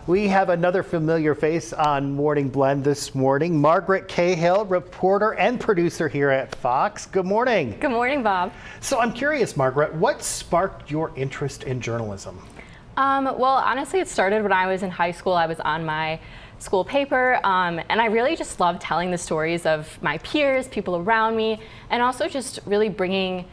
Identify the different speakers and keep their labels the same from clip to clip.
Speaker 1: We have another familiar face on Morning Blend this morning. Margaret Cahill, reporter and producer here at Fox. Good morning.
Speaker 2: Good morning, Bob.
Speaker 1: So I'm curious, Margaret, what sparked your interest in journalism?
Speaker 2: Well, honestly, it started when I was in high school. I was on my school paper, and I really just loved telling the stories of my peers, people around me, and also just really bringing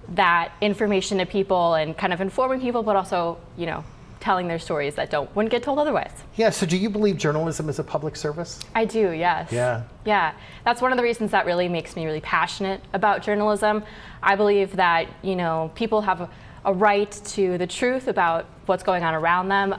Speaker 2: that information to people and kind of informing people, but also, you know, telling their stories that wouldn't get told otherwise.
Speaker 1: Yeah, so do you believe journalism is a public service?
Speaker 2: I do, yes.
Speaker 1: Yeah.
Speaker 2: Yeah, that's one of the reasons that really makes me really passionate about journalism. I believe that, you know, people have a right to the truth about what's going on around them,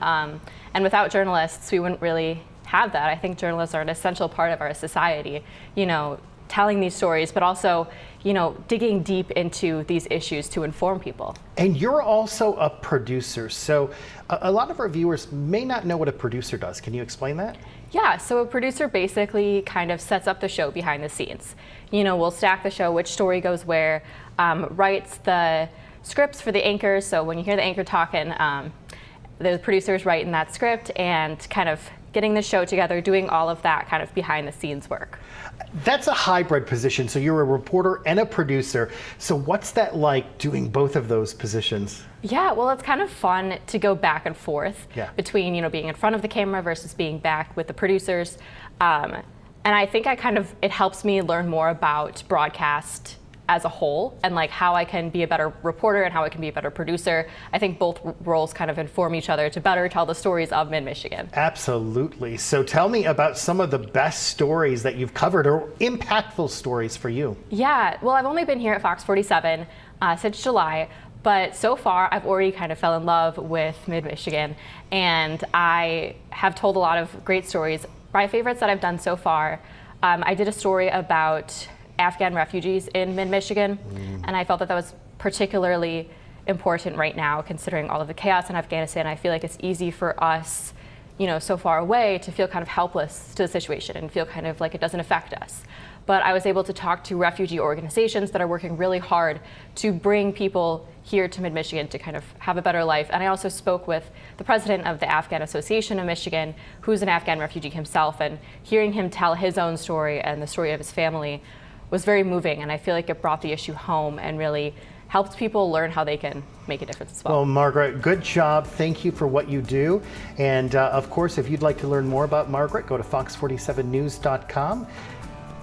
Speaker 2: and without journalists, we wouldn't really have that. I think journalists are an essential part of our society, you know, telling these stories, but also, you know, digging deep into these issues to inform people.
Speaker 1: And you're also a producer, so a lot of our viewers may not know what a producer does. Can you explain that?
Speaker 2: Yeah, so a producer basically kind of sets up the show behind the scenes. You know, we'll stack the show, which story goes where, writes the scripts for the anchors, so when you hear the anchor talking, the producers write in that script and kind of getting the show together, doing all of that kind of behind the scenes work.
Speaker 1: That's a hybrid position, so you're a reporter and a producer. So what's that like doing both of those positions?
Speaker 2: Yeah, well, it's kind of fun to go back and forth between, you know, being in front of the camera versus being back with the producers. And I think it helps me learn more about broadcast as a whole and like how I can be a better reporter and how I can be a better producer. I think both roles kind of inform each other to better tell the stories of Mid-Michigan. Absolutely.
Speaker 1: So tell me about some of the best stories that you've covered or impactful stories for you.
Speaker 2: Yeah, well, I've only been here at Fox 47 since July, but so far I've already kind of fell in love with Mid-Michigan, and I have told a lot of great stories. My favorites that I've done so far, I did a story about Afghan refugees in Mid-Michigan, and I felt that was particularly important right now considering all of the chaos in Afghanistan. I feel like it's easy for us, you know, so far away to feel kind of helpless to the situation and feel kind of like it doesn't affect us. But I was able to talk to refugee organizations that are working really hard to bring people here to Mid-Michigan to kind of have a better life. And I also spoke with the president of the Afghan Association of Michigan, who's an Afghan refugee himself, and hearing him tell his own story and the story of his family was very moving, and I feel like it brought the issue home and really helped people learn how they can make a difference as well.
Speaker 1: Well, Margaret, good job. Thank you for what you do. And of course, if you'd like to learn more about Margaret, go to fox47news.com.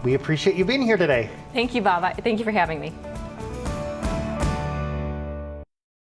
Speaker 1: We appreciate you being here today.
Speaker 2: Thank you, Bob. Thank you for having me.